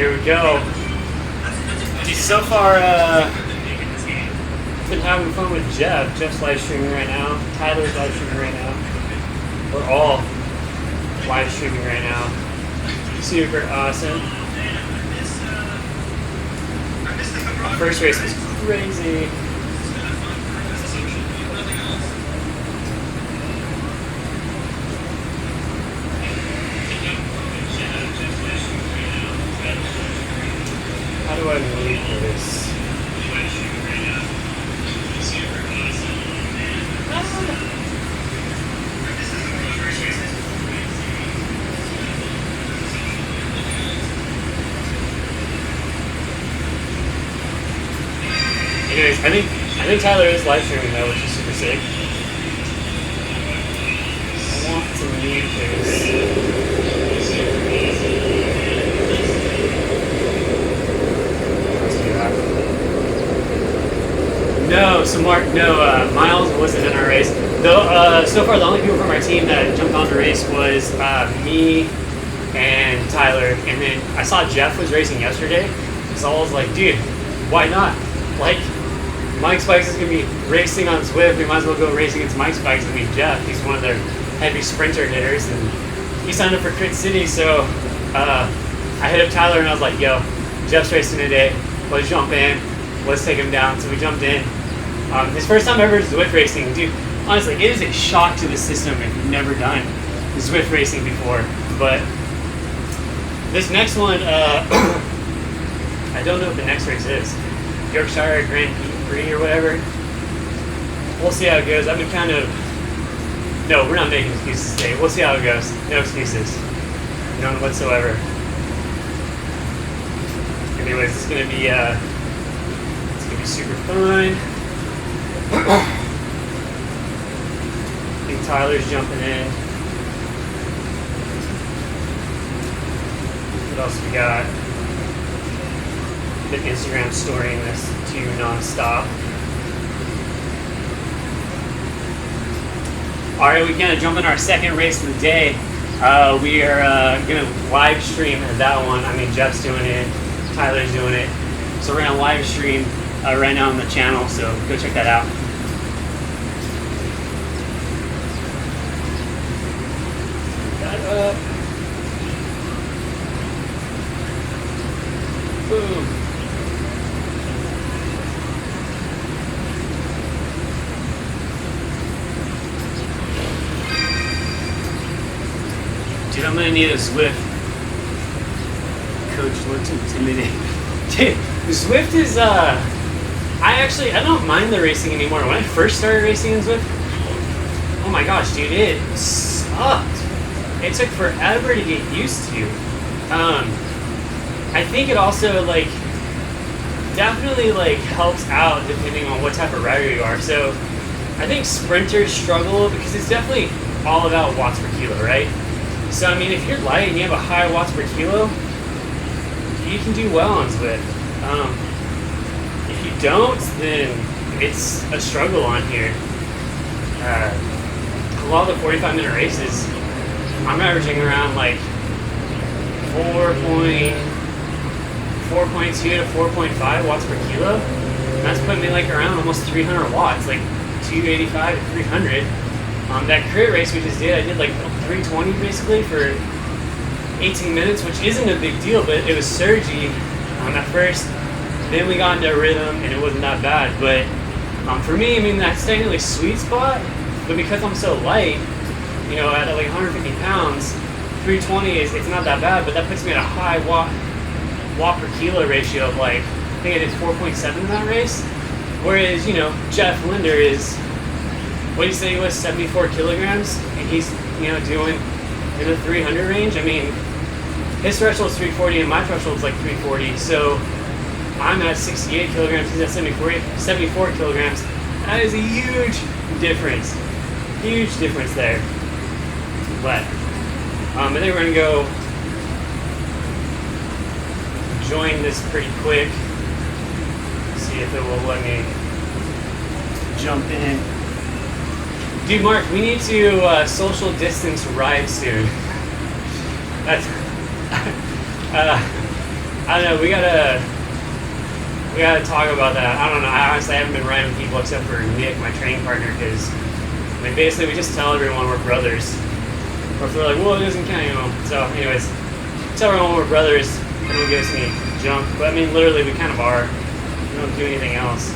Here we go. Dude, so far, been having fun with Jeff. Jeff's live streaming right now. Tyler's live streaming right now. We're all live streaming right now. Super awesome. Our first race was crazy. How do I move this? Anyways, I think Tyler is live streaming though, which is super sick. I want to mute this. No, so Mark, no, Miles wasn't in our race. Though, so far the only people from our team that jumped on the race was me and Tyler. And then I saw Jeff was racing yesterday, so I was like, dude, why not? Like, Mike's Bikes is going to be racing on Zwift. We might as well go racing against Mike's Bikes. I mean, Jeff, he's one of their heavy sprinter hitters, and he signed up for Crit City, so I hit up Tyler and I was like, yo, Jeff's racing today. Let's jump in. Let's take him down. So we jumped in. His first time ever Zwift racing. Dude, honestly, it is a shock to the system if you've never done Zwift racing before. But this next one, I don't know what the next race is. Yorkshire Grand Prix or whatever. We'll see how it goes. I've been kind of... No, we're not making excuses today. We'll see how it goes. No excuses. None whatsoever. Anyways, it's gonna be super fun. I think Tyler's jumping in. What else we got? The Instagram story in this too non-stop. Alright, we're gonna jump in our second race of the day. We are gonna live stream that one. I mean, Jeff's doing it, Tyler's doing it. So we're gonna live stream right now on the channel, so go check that out. That up. Boom. Dude, I'm gonna need a Zwift. Coach looks intimidating. Dude, Zwift is, I don't mind the racing anymore. When I first started racing in Zwift, oh my gosh, dude, it sucked. It took forever to get used to. I think it also, like, definitely, like, helps out depending on what type of rider you are. So, I think sprinters struggle because it's definitely all about watts per kilo, right? So, I mean, if you're light and you have a high watts per kilo, you can do well on Zwift. If you don't, then it's a struggle on here. A lot of the 45-minute races, I'm averaging around like 4.2 to 4.5 watts per kilo. And that's putting me like around almost 300 watts, like 285 to 300. That crit race we just did, I did like 320 basically for 18 minutes, which isn't a big deal, but it was surgy at first. Then we got into a rhythm and it wasn't that bad. But for me, I mean, that's technically a sweet spot, but because I'm so light, you know, at like 150 pounds, 320 it's not that bad, but that puts me at a high watt per kilo ratio of like, I think I did 4.7 in that race. Whereas, you know, Jeff Linder is, what do you say he was, 74 kilograms, and he's, you know, doing in the 300 range. I mean, his threshold is 340 and my threshold is like 340, so I'm at 68 kilograms, he's at 74 kilograms. That is a huge difference there. But I think we're gonna go join this pretty quick, see if it will let me jump in. Dude, Mark, we need to social distance ride soon. That's, I I don't know. We gotta talk about that. I don't know. I honestly haven't been riding with people except for Nick, my training partner, because I mean, basically we just tell everyone we're brothers. Or if they're like, well, it doesn't count, you know. So, anyways, tell everyone we're brothers. They don't give us any junk. But I mean, literally, we kind of are. We don't do anything else.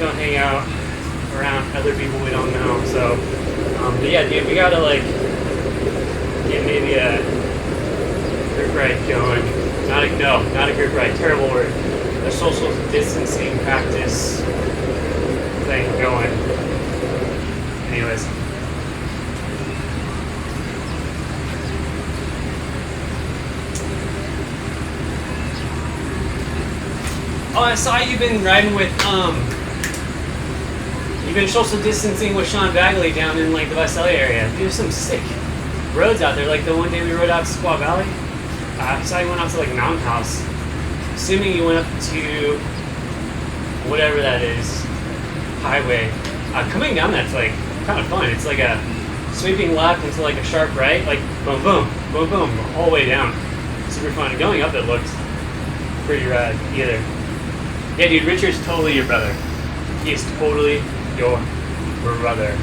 Don't hang out around other people we don't know. So, but yeah, dude, we gotta like get maybe a group ride going. Not a group ride. Terrible word. A social distancing practice thing going. Anyways. Oh, I saw you've been riding with, you've been social distancing with Sean Bagley down in like the Visalia area. There's some sick roads out there. Like the one day we rode out to Squaw Valley. I saw you went out to like Mountain House. Assuming you went up to whatever that is, highway. Coming down that's like kind of fun. It's like a sweeping left into like a sharp right, like boom, boom, boom, boom, all the way down. Super fun. And going up it looked pretty rad either. Yeah, dude, Richard's totally your brother. He is totally your brother.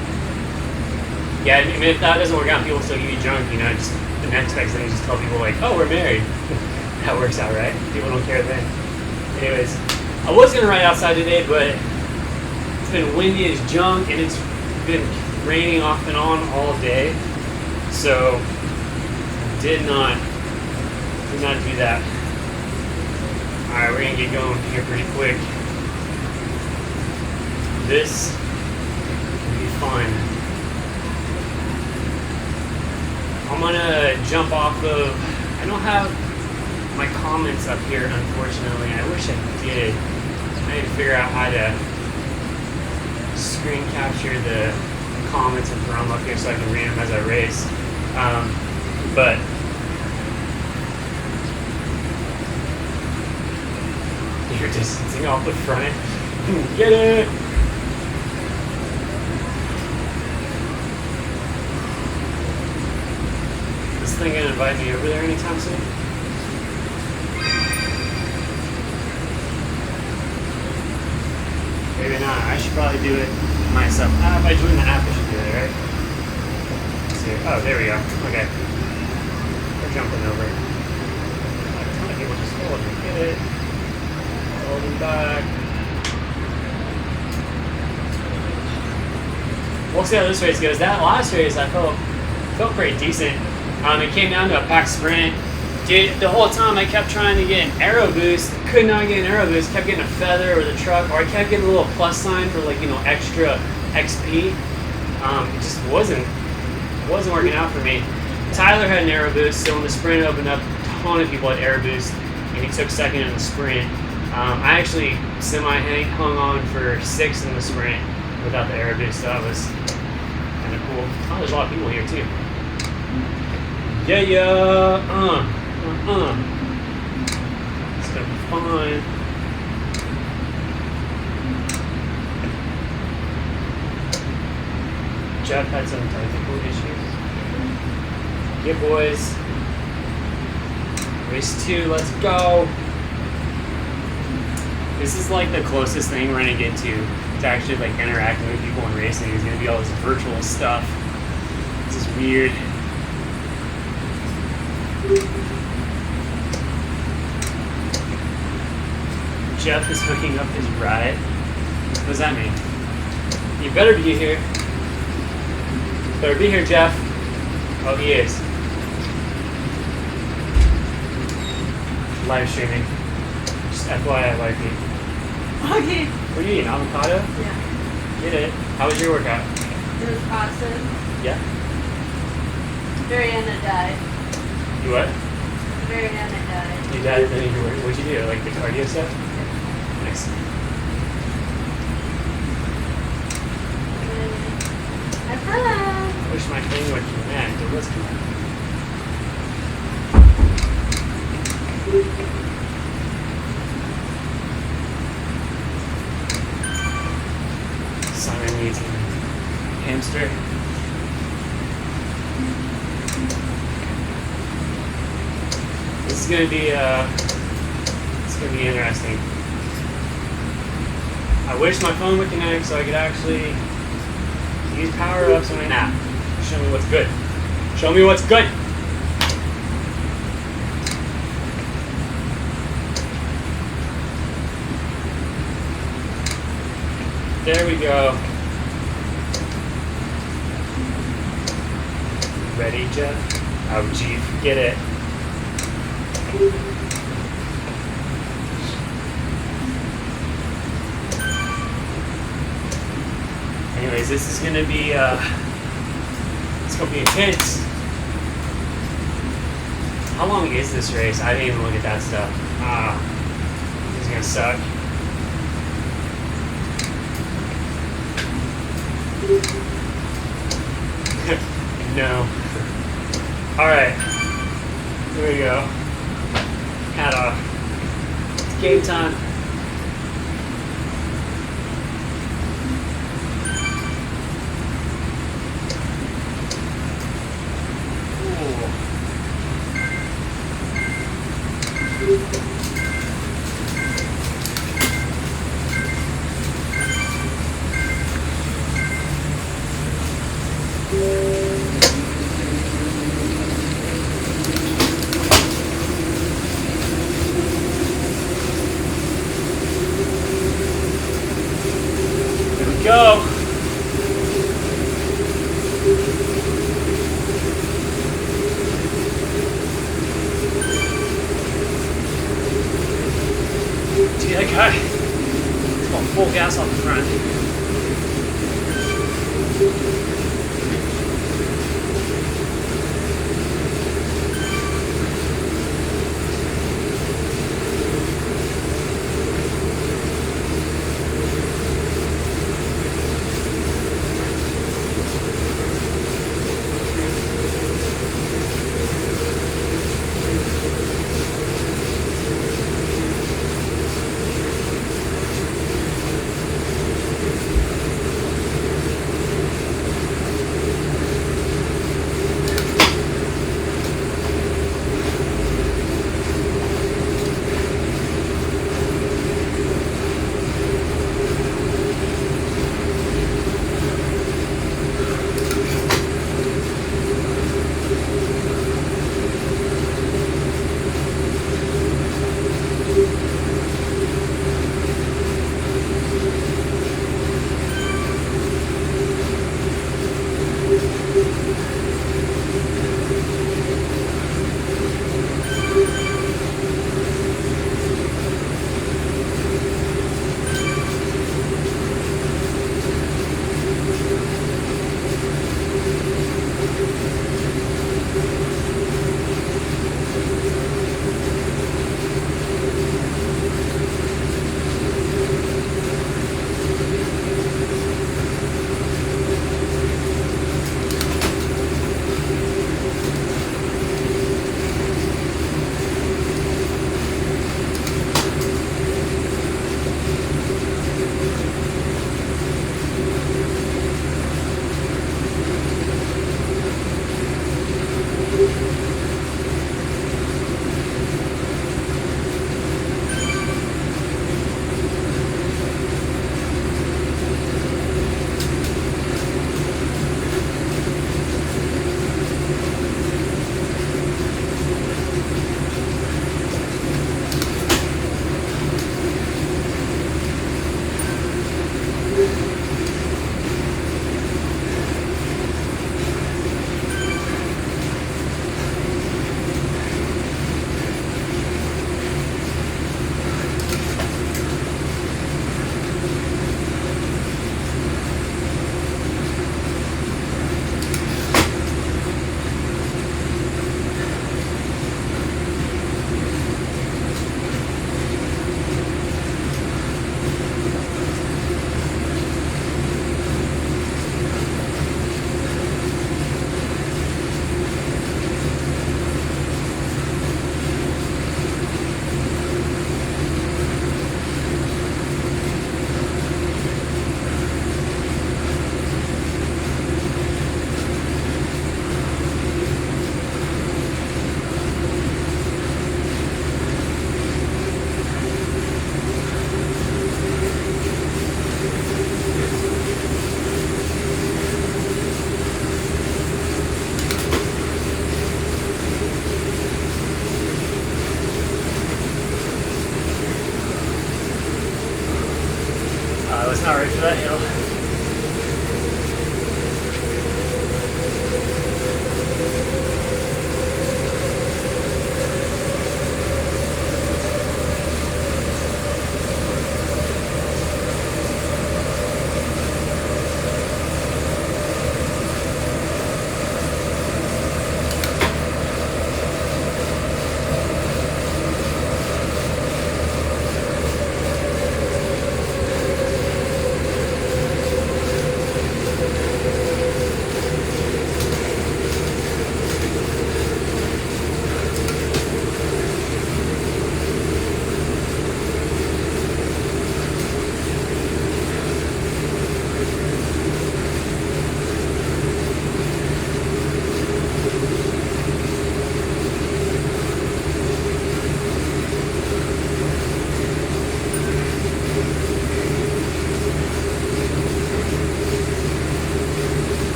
Yeah, I mean, if that doesn't work out, people still give you junk, you know, just the next best thing is just tell people like, oh, we're married. That works out, right? People don't care then. Anyways, I was gonna ride outside today, but it's been windy as junk and it's been raining off and on all day. So did not do that. Alright, we're gonna get going here pretty quick. This will be fun. I'm gonna jump off of, I don't have my comments up here unfortunately. I wish I did. I need to figure out how to screen capture the comments and throw them up here so I can read them as I race. But you're distancing off the front. Get it! This thing gonna invite me over there anytime soon? Maybe not. I should probably do it myself. If I join the app, I should do it, right? Let's see. Oh, there we go. Okay. We're jumping over. A ton of people just hold me. Get it. Holding back. We'll see how this race goes. That last race I felt pretty decent. It came down to a pack sprint. Dude, the whole time I kept trying to get an aero boost. Could not get an aero boost. Kept getting a feather or the truck, or I kept getting a little plus sign for like, you know, extra XP. It just wasn't working out for me. Tyler had an aero boost, so when the sprint opened up, a ton of people had aero boost, and he took second in the sprint. I actually hung on for 6th in the sprint without the aero boost, so that was kind of cool. Oh, there's a lot of people here too. Yeah. It's gonna be fun. Jeff had some technical issues. Yeah, boys. Race 2, let's go. This is like the closest thing we're gonna get to actually like interacting with people and racing. Is gonna be all this virtual stuff. This is weird. Jeff is hooking up his ride. What does that mean? You better be here. Better be here, Jeff. Oh, he is. Live streaming. Just FYI, wifey. Okay. What are you eating? Avocado? Yeah. Get it. How was your workout? It was awesome. Yeah? Very end it died. You what? Very end it died. You died, then you were, what'd you do? Like the cardio stuff? Nice. Have fun. I wish my thing would connect. It was connected. Simon needs a hamster. This This is gonna be interesting. I wish my phone would connect so I could actually use power-ups on my app. Show me what's good. Show me what's good. There we go. Ready, Jeff? Oh, gee, forget it. Anyways, this is gonna be it's gonna be intense. How long is this race? I didn't even look at that stuff. This is gonna suck. No. Alright. Here we go. Hat off. It's game time.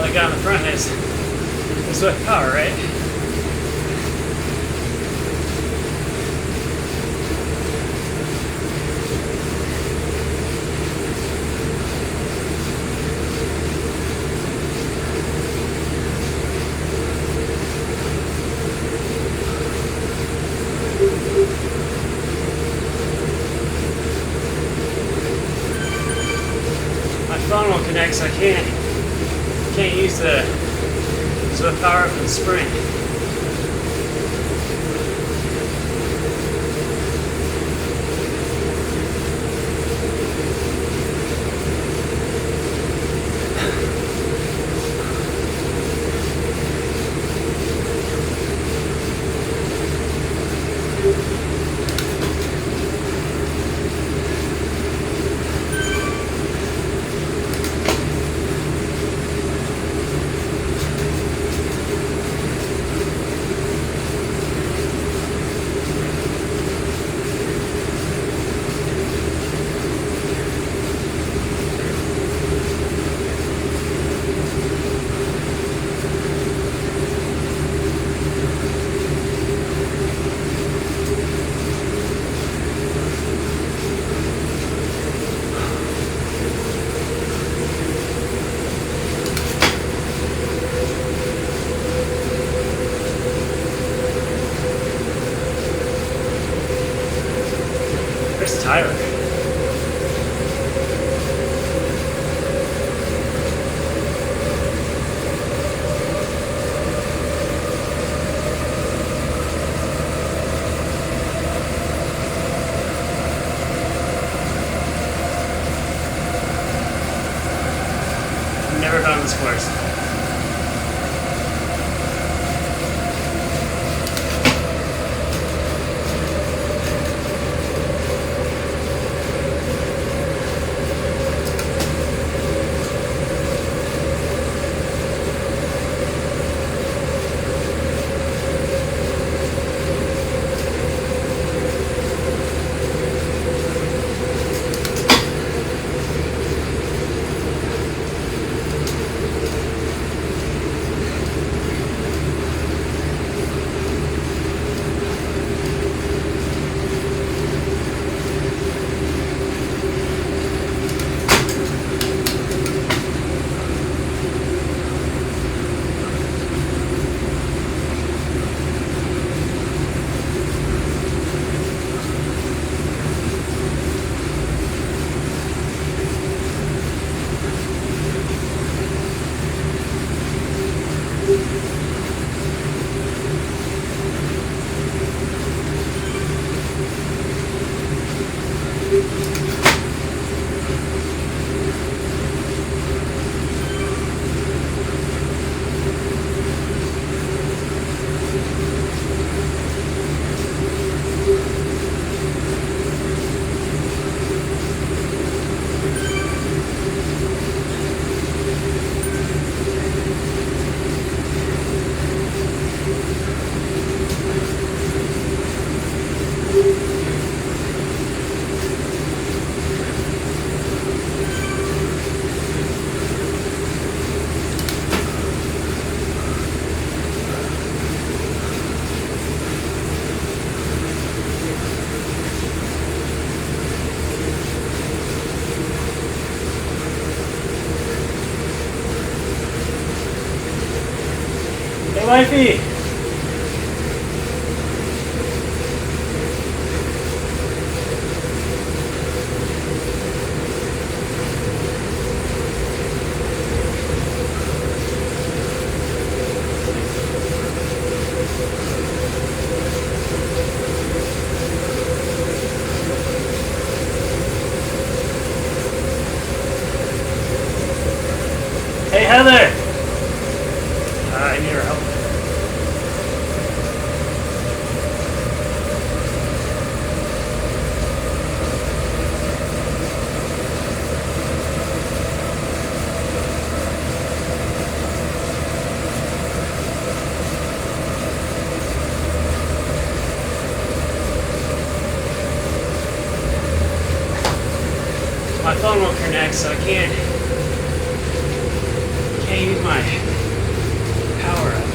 that guy on the front has the Zwift power, right? My phone won't connect, so I can't use the Zwift power for the sprint. Where's Tyler? I've never done this course. Hey, wifey! Hey, Heather! I need her help. My phone won't connect, so I can't Can't use my power up.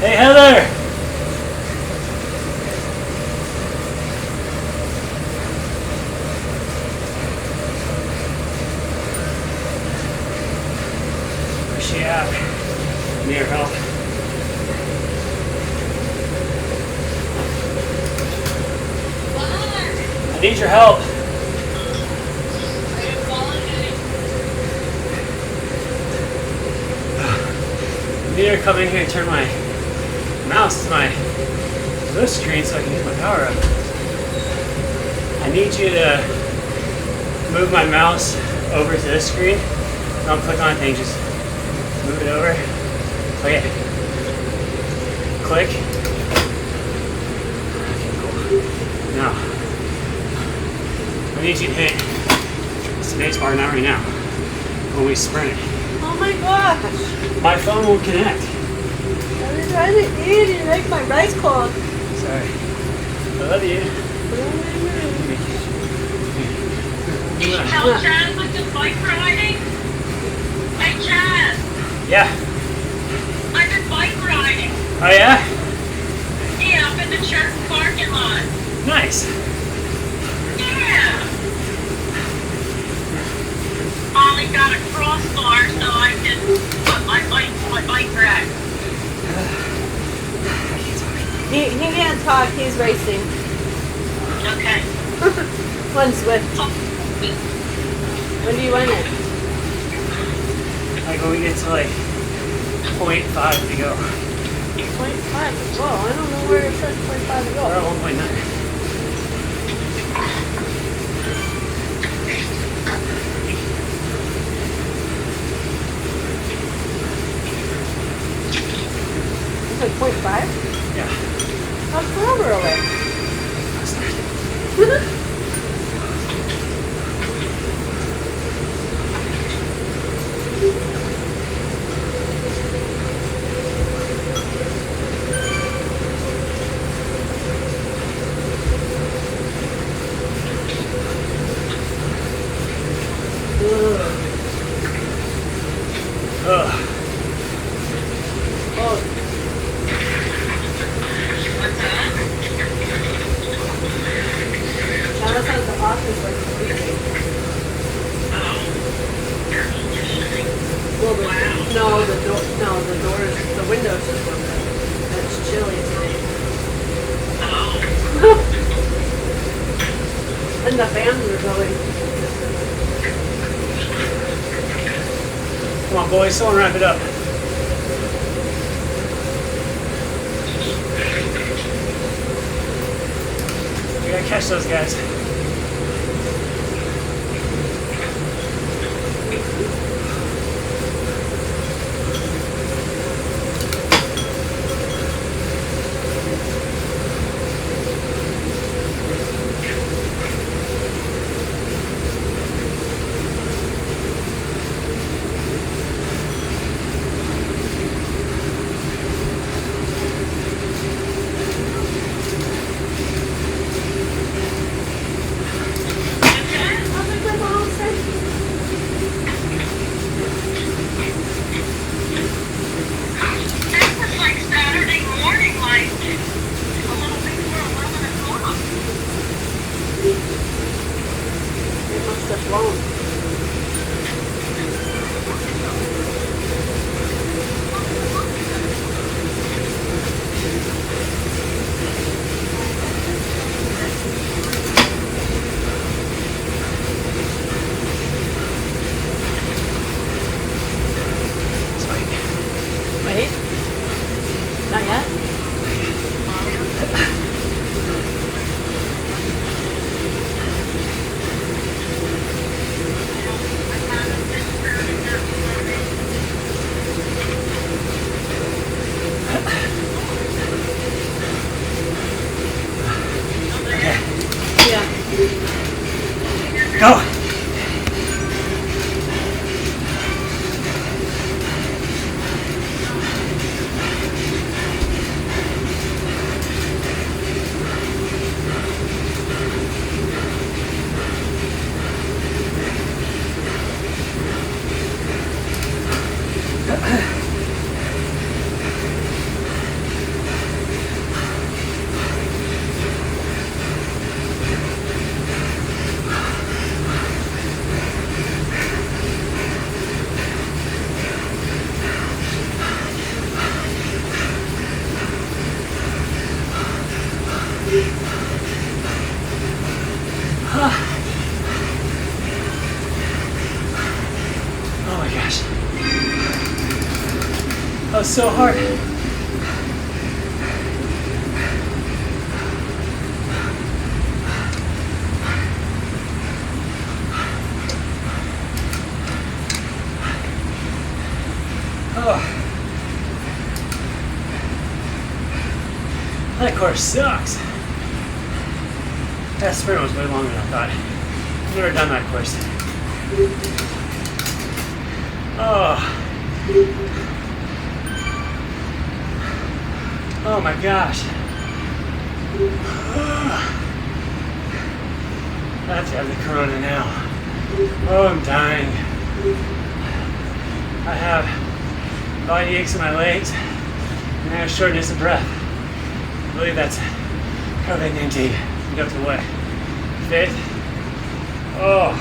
Hey Heather! Where's she at? Need her help. I need your help. I need her to come in here and turn my mouse to my Zwift screen so I can use my power up. I need you to move my mouse over to this screen. Don't click on anything, just move it over. Okay. Click. Okay, cool. Now, I need you to hit space bar, not right now, when we sprint. Oh my gosh. My phone won't connect. I'm trying to eat and make my rice cold. Sorry. I love you. Did you tell Chaz with the bike riding? Hey Chaz, Yeah. I've been bike riding. Oh yeah? Yeah, up in the church parking lot. Nice. Yeah. Ollie got a crossbar so I can put my bike rack. He can't talk, he's racing. Okay. One Zwift. When do you win it? Like when we get to like 0.5 to go. 0.5. Whoa, I don't know where it says 0.5 to We're at go. 1.9. It's like 0.5? Yeah. That's forever away. No, the doors, the windows just open. It's chilly today. And the fans are going. Come on, boys, someone wrap it up. We gotta catch those guys. That was like Saturday morning, like a little before 11 o'clock. It must have flown. Wait. Not yet? Yeah. Go! Oh my gosh. That was so hard. Oh. That course sucks. That sprint was way longer than I thought. I've never done that course. Oh. Oh my gosh. I have to have the corona now. Oh, I'm dying. I have body aches in my legs and I have shortness of breath. I believe that's COVID-19. You go to what? Fifth? Oh.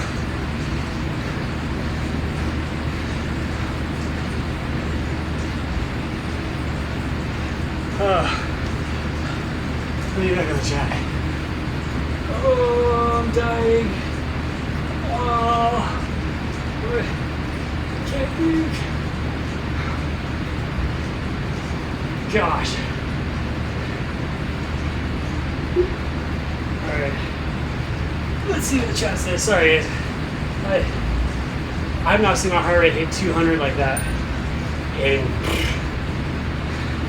Oh. Let me back in the chat. Oh, I'm dying. Oh. I can't breathe. Gosh. Alright. Let's see what the chat says. Sorry, guys. I've not seen my heart rate hit 200 like that in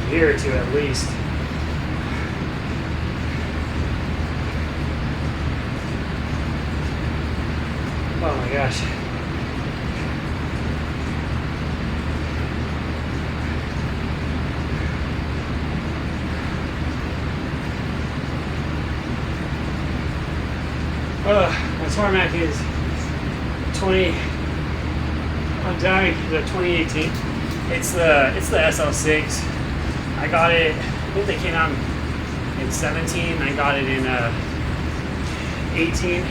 a year or two at least. Oh my gosh. My tarmac is 20. I'm dying. The 2018. It's the SL6. I got it. I think they came out in 17. I got it in 18.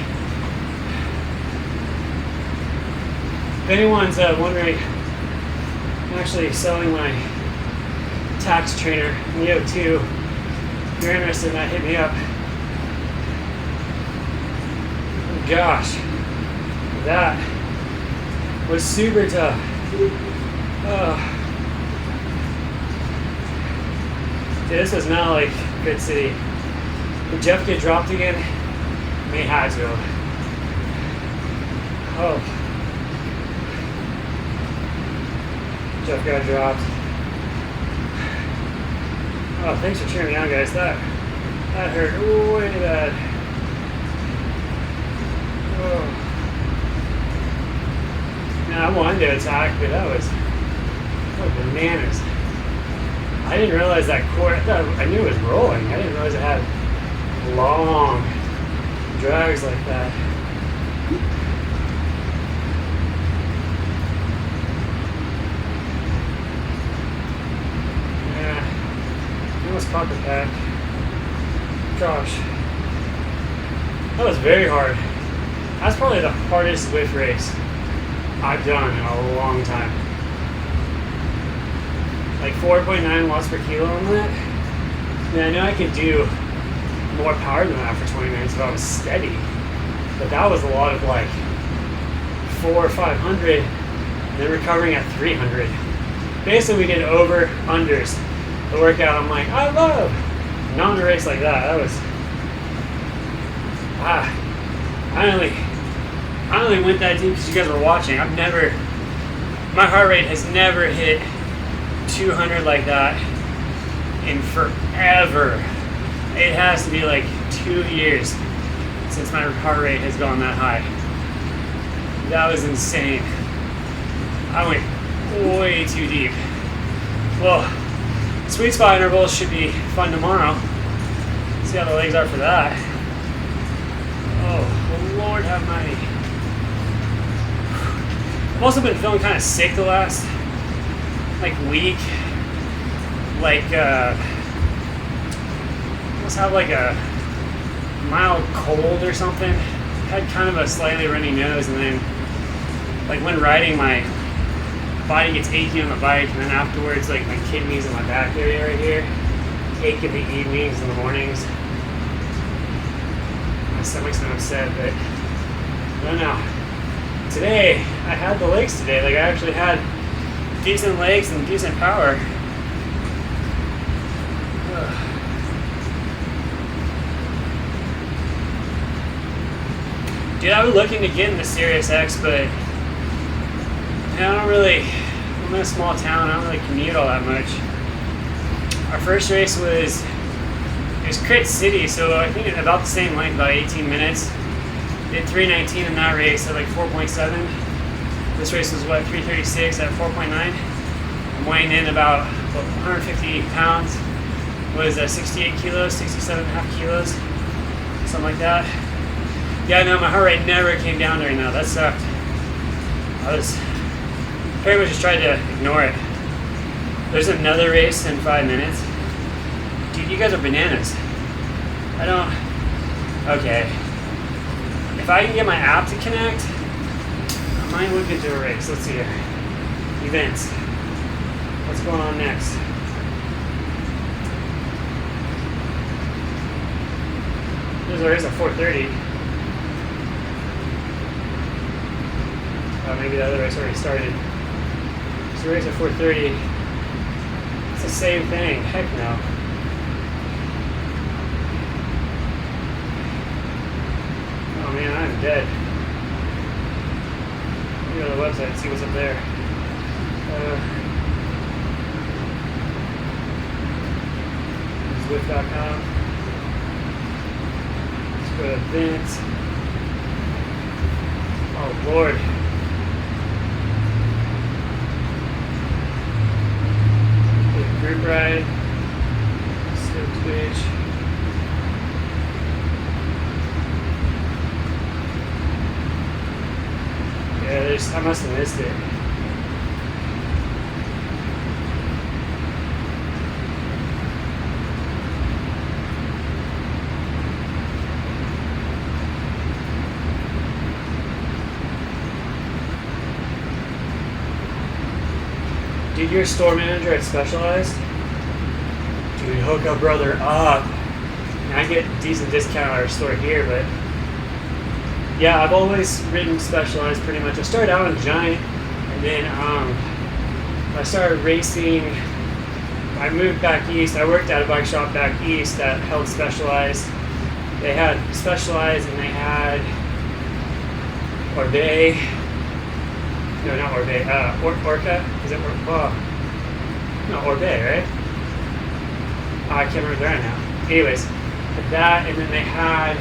If anyone's wondering I'm actually selling my tax trainer, Neo 2. If you're interested in that, hit me up. Oh gosh, that was super tough. Dude, this was not like Good City. Did Jeff get dropped again? May have to. Oh. Jeff got dropped. Oh, thanks for cheering me on, guys. That hurt way bad. Oh. Now, I wanted to attack, but that was bananas. I didn't realize that cord. I knew it was rolling. I didn't realize it had long drags like that. Yeah, almost caught the pack. Gosh, that was very hard. That's probably the hardest Zwift race I've done in a long time. Like 4.9 watts per kilo on that. And I know I could do more power than that for 20 minutes if I was steady. But that was a lot of like 400 or 500, and then recovering at 300. Basically, we did over-unders. The workout, I'm like, I love. Not in a race like that. That was, I only went that deep because you guys were watching. My heart rate has never hit 200 like that in forever. It has to be like 2 years since my heart rate has gone that high. That was insane. I went way too deep. Well, sweet spot intervals should be fun tomorrow. See how the legs are for that. Oh, Lord have mercy. I've also been feeling kind of sick the last week. Must have like a mild cold or something. Had kind of a slightly runny nose, and then when riding, my body gets achy on the bike, and then afterwards my kidneys and my back area right here ache in the evenings and the mornings. My stomach's not upset, but I don't know. Today I had the legs today. I actually had decent legs and decent power. Dude, I've been looking to get into Sirius X, but I'm in a small town, I don't really commute all that much. Our first race was Crit City, so I think about the same length, about 18 minutes. Did 3:19 in that race at 4.7. This race was 3:36 at 4.9. I'm weighing in about 150 pounds. Was 68 kilos, 67.5 kilos, something like that. Yeah, no, my heart rate never came down during that. That sucked. I was pretty much just tried to ignore it. There's another race in 5 minutes. Dude, you guys are bananas. Okay. If I can get my app to connect, I might look into a race. Let's see here. Events. What's going on next? There's a race at 4:30. Maybe the other race already started. There's a race at 4:30. It's the same thing. Heck no. Oh man, I'm dead. Let me go to the website and see what's up there. Zwift.com. Let's go to events. Oh Lord. Group ride. Still Twitch. Yeah, I must have missed it. Dude, you're a store manager at Specialized? Dude, hook a brother up. And I get a decent discount at our store here, but yeah, I've always ridden Specialized pretty much. I started out on Giant, and then I started racing. I moved back east. I worked at a bike shop back east that held Specialized. They had Specialized and they had Orbe. No, not Orbe. Orca? Is it Orca? No, Orbe, right? Oh, I can't remember right now. Anyways, that, and then they had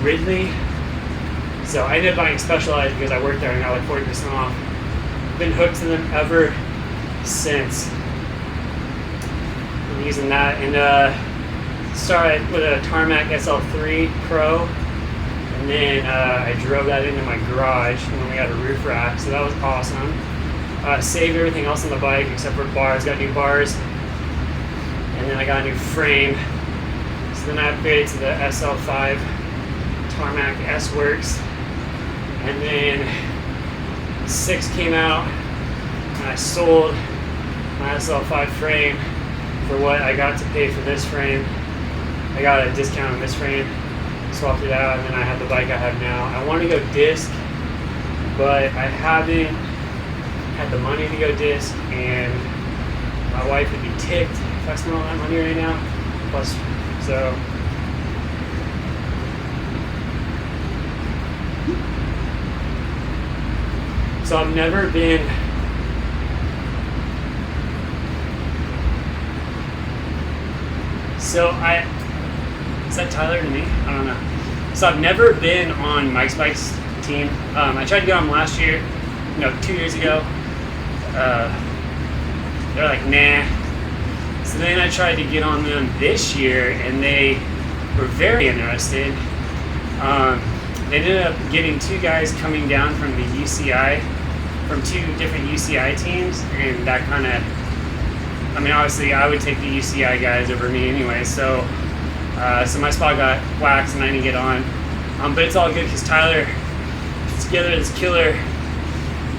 Ridley. So I ended up buying Specialized because I worked there and got like 40% off. Been hooked to them ever since. I'm using that, and started with a Tarmac SL3 Pro, and then I drove that into my garage, and then we got a roof rack, so that was awesome. Saved everything else on the bike except for bars. Got new bars, and then I got a new frame. So then I upgraded to the SL5 Tarmac S-Works, and then 6 came out, and I sold my SL5 frame for what I got to pay for this frame. I got a discount on this frame, swapped it out, and then I have the bike I have now. I want to go disc, but I haven't had the money to go disc, and my wife would be ticked if I spent all that money right now. Plus, so I've never been. Is that Tyler to me? I don't know. So I've never been on Mike's Bike's team. I tried to get on them last year, 2 years ago. They're like, nah. So then I tried to get on them this year, and they were very interested. They ended up getting 2 guys coming down from the UCI, from 2 different UCI teams, and that kind of, obviously I would take the UCI guys over me anyway, so my spot got waxed and I didn't get on. But it's all good because Tyler puts together this killer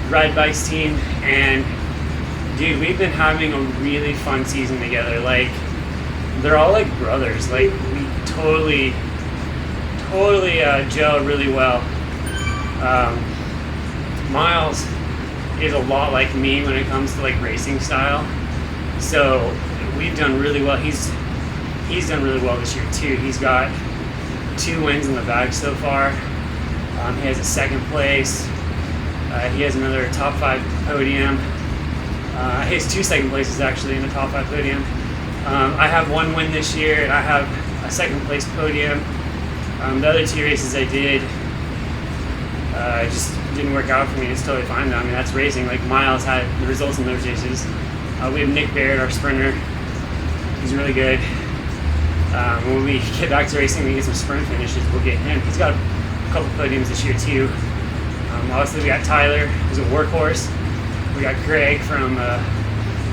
ride bikes team, and dude, we've been having a really fun season together. Like, they're all like brothers. Like, we totally gel really well. Miles is a lot like me when it comes to like racing style. So we've done really well. He's done really well this year too. He's got 2 wins in the bag so far. He has a 2nd place. He has another top 5 podium. He has 2 2nd places actually in the top 5 podium. I have 1 win this year, and I have a 2nd place podium. The other 2 races I did just didn't work out for me. It's totally fine though. That's racing. Like, Miles had the results in those races. We have Nick Baird, our sprinter. He's really good. When we get back to racing, we get some sprint finishes, we'll get him. He's got a couple podiums this year too. Obviously we got Tyler, who's a workhorse. We got Greg from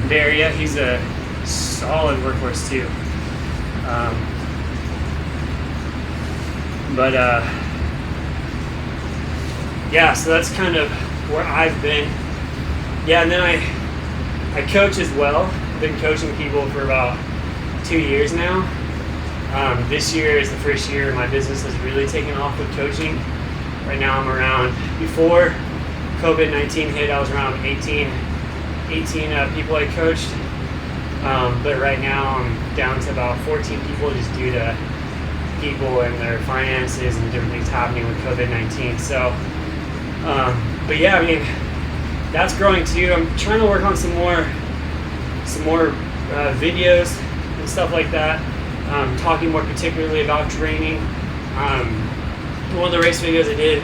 Varia. He's a solid workhorse too. Yeah, so that's kind of where I've been. Yeah, and then I coach as well. I've been coaching people for about 2 years now. This year is the first year my business has really taken off with coaching. Right now I'm around, before COVID-19 hit, I was around 18 people I coached. But right now I'm down to about 14 people just due to people and their finances and different things happening with COVID-19. So, but yeah, that's growing too. I'm trying to work on some more videos and stuff like that. Talking more particularly about training. One of the race videos I did,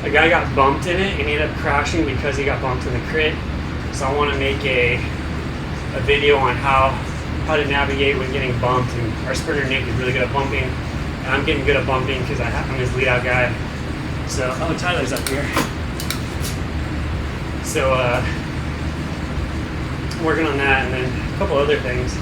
a guy got bumped in it and he ended up crashing because he got bumped in the crit. So I want to make a video on how to navigate when getting bumped. And our sprinter Nick is really good at bumping, and I'm getting good at bumping because I'm his lead out guy. So, Tyler's up here. So, working on that, and then a couple other things.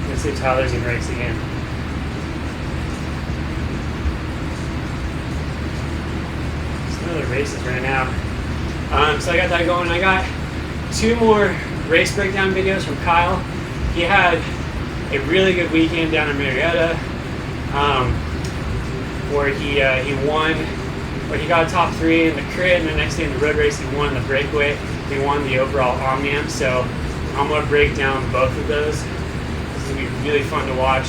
Let's see if Tyler's in race again. races right now. So I got that going. I got 2 more race breakdown videos from Kyle. He had a really good weekend down in Marietta, where he won, where he got a top 3 in the crit, and the next day in the road race he won the breakaway. He won the overall Omnium. So I'm gonna break down both of those. This is gonna be really fun to watch.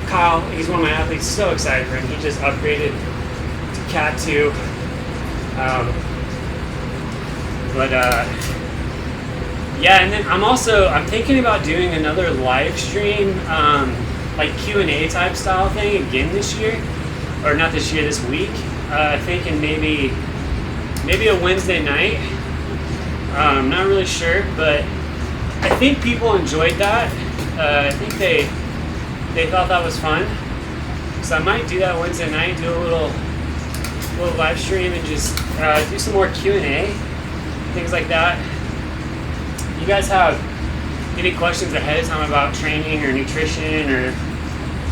Kyle, he's one of my athletes. So excited for him. He just upgraded to Cat 2. Yeah, and then I'm thinking about doing another live stream, like Q&A type style thing again this year, or not this year, this week. Thinking maybe a Wednesday night. I'm not really sure, but I think people enjoyed that. I think they thought that was fun, so I might do that Wednesday night. Do a little live stream and just do some more Q&A, things like that. You guys have any questions ahead of time about training or nutrition or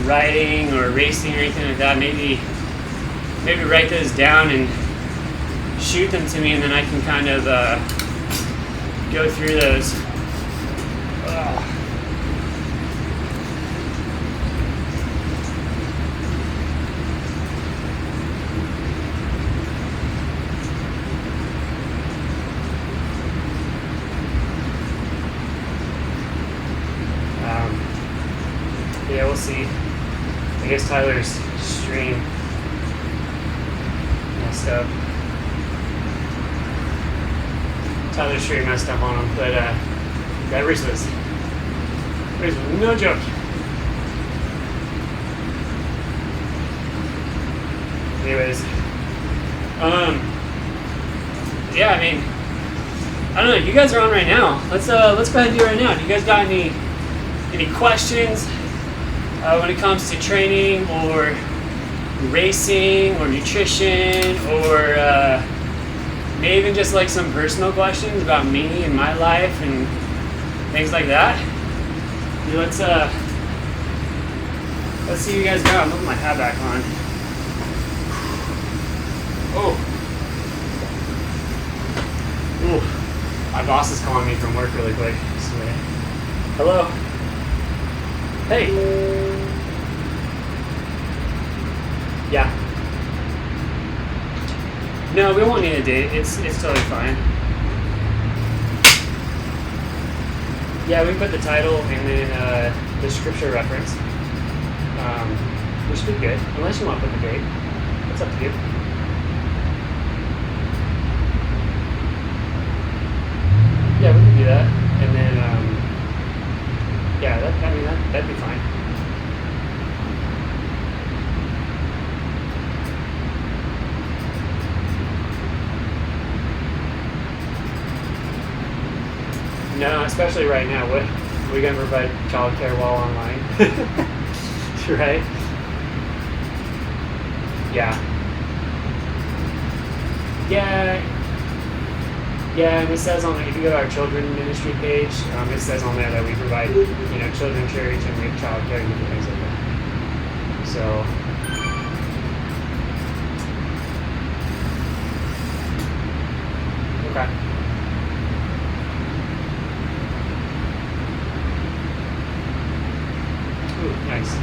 riding or racing or anything like that, maybe write those down and shoot them to me, and then I can kind of go through those. Yeah, we'll see. I guess Tyler's stream messed up. Tyler's stream messed up on him, but that race was no joke. Anyways, yeah, I mean, I don't know. You guys are on right now. Let's go ahead and do it right now. Do you guys got any questions when it comes to training or racing or nutrition, or maybe even just like some personal questions about me and my life and things like that? Let's see you guys go. I'm putting my hat back on. Ooh. My boss is calling me from work really quick. So, hello. Hey. Yeah. No, we won't need a date. It's totally fine. Yeah, we can put the title and then the scripture reference. We should be good, unless you want to put the date. It's up to you. Yeah, we can do that, and then yeah, that'd be fine. No, especially right now. What are we gonna provide childcare while online? Right? Yeah. Yeah, and it says on if you go to our children ministry page, it says on there that we provide, children church and we have childcare and different things like that. So. Okay. Ooh, nice.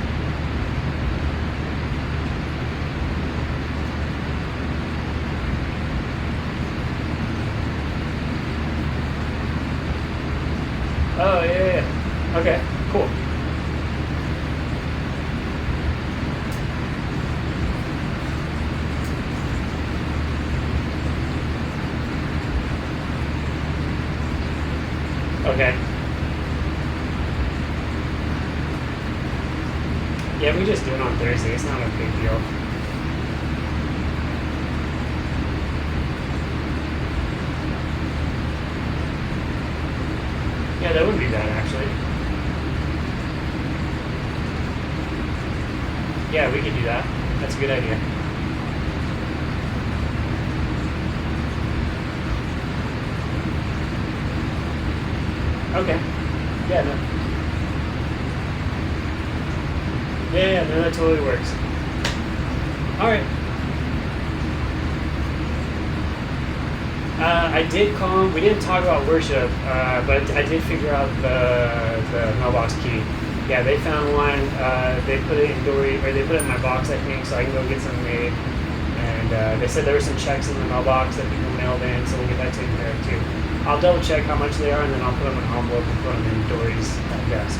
Oh, yeah. Okay, cool. Okay. Yeah, we just do it on Thursday. It's not a big deal. Yeah, that wouldn't be bad, actually. Yeah, we could do that. That's a good idea. Okay. Yeah, no. Yeah, no, that totally works. All right. I did call him. We didn't talk about worship, but I did figure out the mailbox key. Yeah, they found one. They put it in Dory, or they put it in my box, I think, so I can go get some made. And they said there were some checks in the mailbox that people mailed in, so we'll get that taken care of too. I'll double check how much they are, and then I'll put them in an envelope and put them in Dory's desk.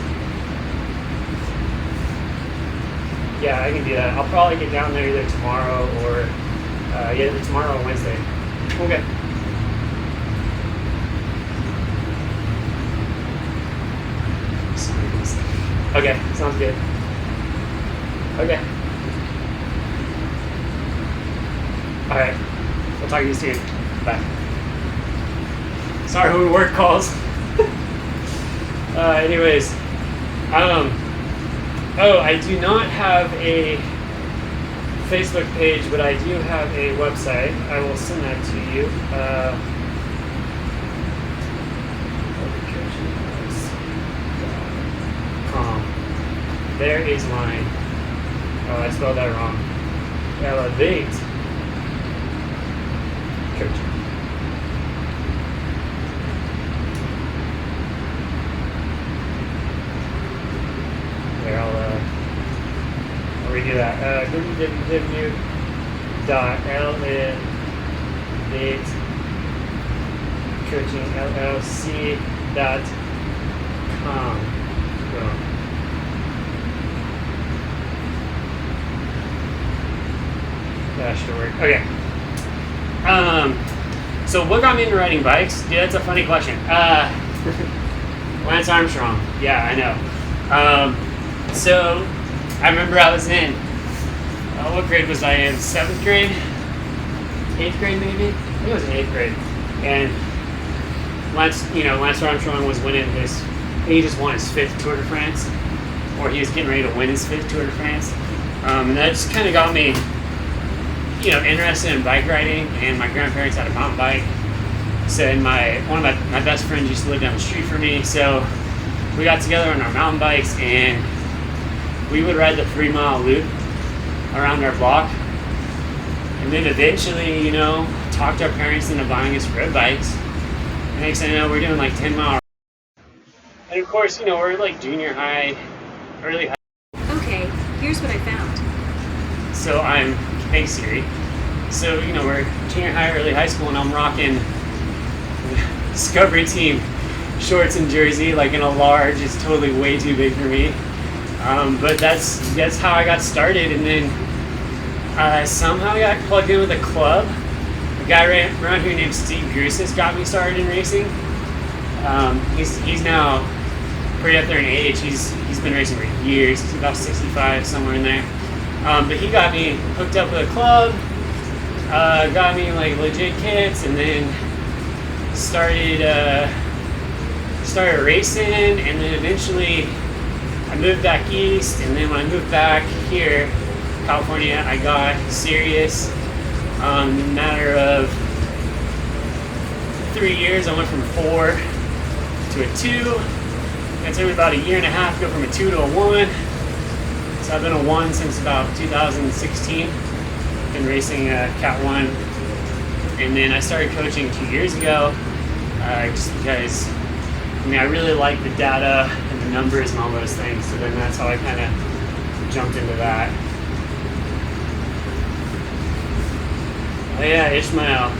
Yeah, I can do that. I'll probably get down there either tomorrow or either tomorrow or Wednesday. Okay. Okay, sounds good. Okay. All right. We'll talk to you soon. Bye. Sorry, we work calls. Anyways, oh, I do not have a Facebook page, but I do have a website. I will send that to you. There is mine. Oh, I spelled that wrong. Elevate coaching. There, I'll redo that. www.elevatecoachingllc.com. That should work. Okay. So what got me into riding bikes? Dude, that's a funny question. Lance Armstrong. Yeah, I know. So I remember I was in, what grade was I in? 7th grade? 8th grade maybe? I think it was in 8th grade. And Lance Armstrong was winning his, he just won his 5th Tour de France, or he was getting ready to win his 5th Tour de France. And that just kind of got me, interested in bike riding, and my grandparents had a mountain bike. So, and one of my best friends used to live down the street from me, so we got together on our mountain bikes, and we would ride the 3-mile loop around our block. And then eventually, talked our parents into buying us road bikes. And next thing you know, we're doing like 10-mile. And of course, we're like junior high, early high. Okay, here's what I found. So thanks Siri. So, we're junior high, early high school, and I'm rocking Discovery Team shorts and jersey, like in a large. It's totally way too big for me. But that's how I got started, and then I somehow got plugged in with a club. A guy around here named Steve Grusis got me started in racing. He's now pretty up there in age. He's been racing for years. He's about 65, somewhere in there. But he got me hooked up with a club, got me like legit kits, and then started racing, and then eventually I moved back east, and then when I moved back here, California, I got serious. In a matter of 3 years, I went from 4 to a 2. It took me about a year and a half to go from a 2 to a 1. So I've been a 1 since about 2016. Been racing Cat 1. And then I started coaching 2 years ago, just because, I really like the data and the numbers and all those things. So then that's how I kind of jumped into that. Oh yeah, Ishmael.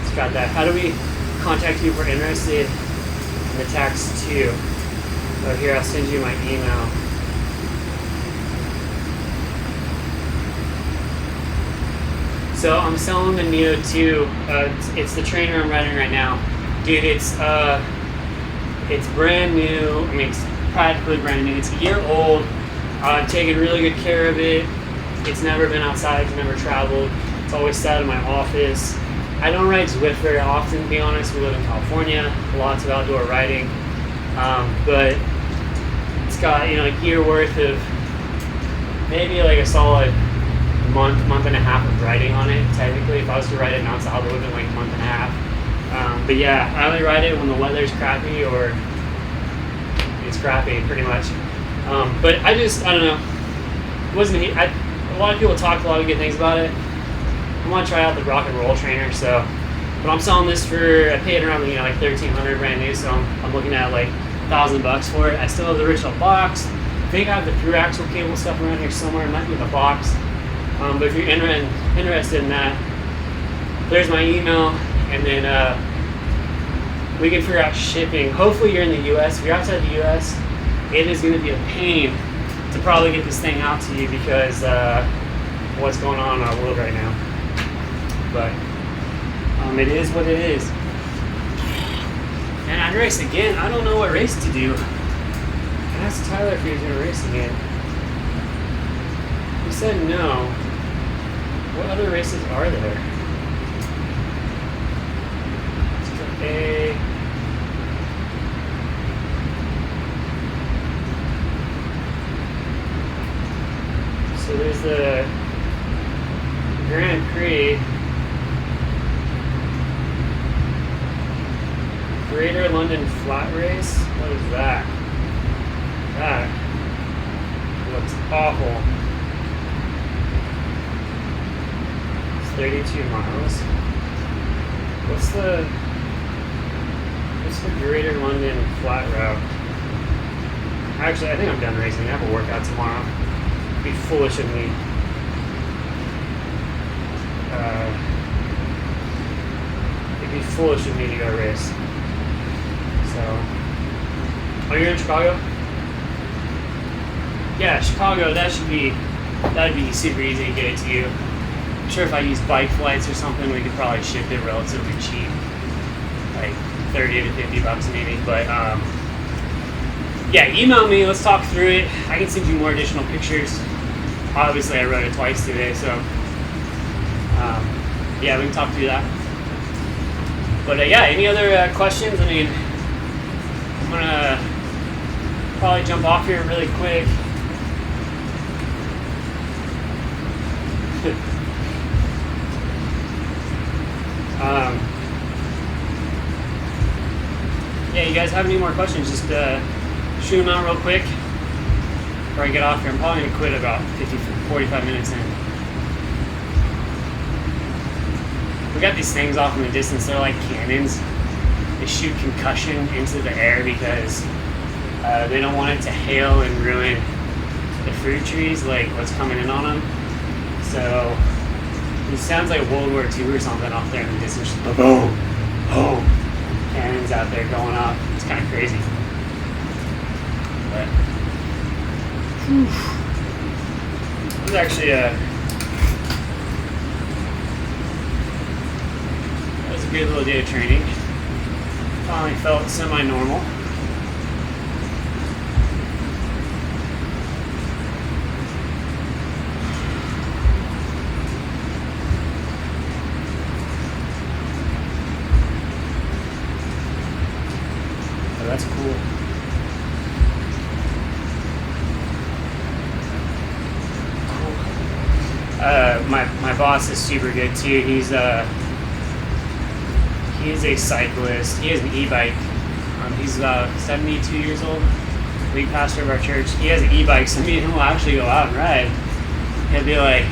It's got that. How do we contact you if we're interested in the tax too? Oh, here, I'll send you my email. So I'm selling the Neo 2. It's the trainer I'm riding right now. Dude, it's brand new. It's practically brand new. It's a year old. I've taken really good care of it. It's never been outside. It's never traveled. It's always sat in my office. I don't ride Zwift very often, to be honest. We live in California. Lots of outdoor riding. But it's got, a year worth of maybe like a solid month and a half of riding on it. Technically, if I was to ride it non-stop, it would have been like a month and a half. But yeah, I only ride it when the weather's crappy or it's crappy, pretty much. But I don't know. It wasn't. A lot of people talk a lot of good things about it. I want to try out the rock and roll trainer, so But I'm selling this for, I paid around, you know, like $1,300 brand new, so I'm looking at like $1,000 for it. I still have the original box. I think I have the through axle cable stuff around here somewhere. It might be in the box. But if you're interested in that, there's my email, and then we can figure out shipping. Hopefully you're in the US. If you're outside the US, it is going to be a pain to probably get this thing out to you because what's going on in our world right now. But it is what it is. And I'd race again. I don't know what race to do. I asked Tyler if he was going to race again. He said no. What other races are there? Okay. So there's the Grand Prix. Greater London Flat Race? What is that? That looks awful. It's 32 miles. What's the Greater London Flat Route? Actually, I think I'm done racing. I have a workout tomorrow. It'd be foolish of me. It'd be foolish of me to go race. So, oh, you're in Chicago? Yeah, Chicago. That'd be super easy to get it to you. I'm sure if I use bike flights or something, we could probably ship it relatively cheap, like $30 to $50 maybe. But yeah, email me. Let's talk through it. I can send you more additional pictures. Obviously, I rode it twice today, so yeah, we can talk through that. But yeah, any other questions? I mean, I'm gonna probably jump off here really quick. Yeah, you guys have any more questions? Just shoot them out real quick before I get off here. I'm probably gonna quit about 45 minutes in. We got these things off in the distance. They're like cannons. They shoot concussion into the air because they don't want it to hail and ruin the fruit trees, like what's coming in on them. So it sounds like World War II or something off there in the distance. Just boom, boom, cannons out there going off. It's kind of crazy. But it was actually a good little day of training. Finally felt semi-normal. Oh, that's cool. My boss is super good too. He's a cyclist. He has an e-bike. He's about 72 years old. Lead pastor of our church. He has an e-bike, so me and him will actually go out and ride. He'll be like,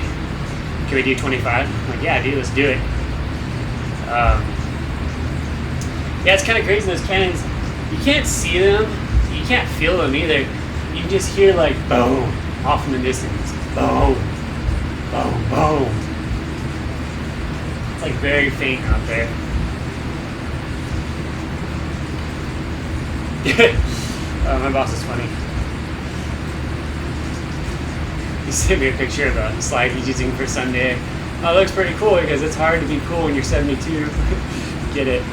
"Can we do 25?" I'm like, "Yeah, dude, let's do it." Yeah, it's kind of crazy. Those cannons, you can't see them, you can't feel them either. You can just hear like boom off in the distance. Boom, boom, boom. It's like very faint out there. My boss is funny. He sent me a picture of a slide he's using for Sunday. Oh, it looks pretty cool because it's hard to be cool when you're 72. Get it.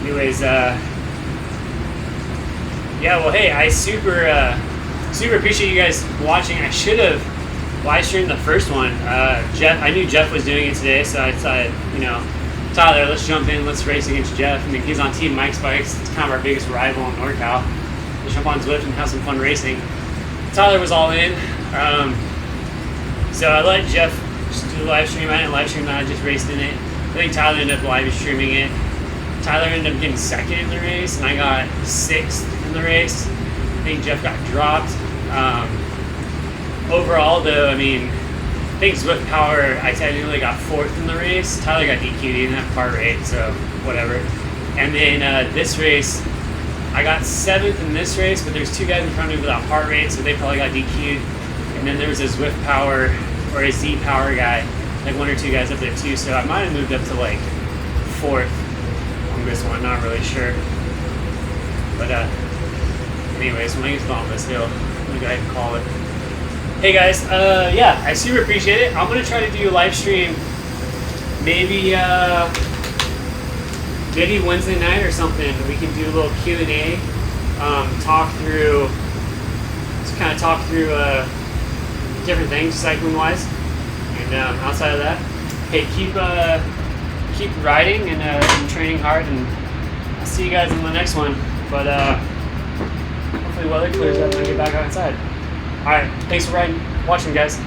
Anyways, yeah, well, hey, I super appreciate you guys watching. I should have live streamed the first one. I knew Jeff was doing it today, so I thought, Tyler, let's jump in, let's race against Jeff. I mean, he's on Team Mike's bikes. It's kind of our biggest rival in NorCal. Let's jump on Zwift and have some fun racing. Tyler was all in. So I let Jeff just do the live stream. I didn't live stream that, I just raced in it. I think Tyler ended up live streaming it. Tyler ended up getting second in the race, and I got 6th in the race. I think Jeff got dropped. Overall, though, I mean, think Zwift Power, I technically got 4th in the race. Tyler got DQ'd, he didn't have heart rate, so whatever. And then this race, I got 7th in this race, but there's 2 guys in front of me without heart rate, so they probably got DQ'd. And then there was a Zwift Power or a Z Power guy, like 1 or 2 guys up there too. So I might have moved up to like 4th on this one, not really sure. But anyways, when I get on this hill, I'm gonna go ahead and call it. Hey guys, yeah, I super appreciate it. I'm gonna try to do a live stream maybe maybe Wednesday night or something. We can do a little Q&A, talk through different things cycling wise. And outside of that, hey, keep riding and training hard, and I'll see you guys in the next one. But hopefully weather clears up and I get back outside. Alright, thanks for watching guys.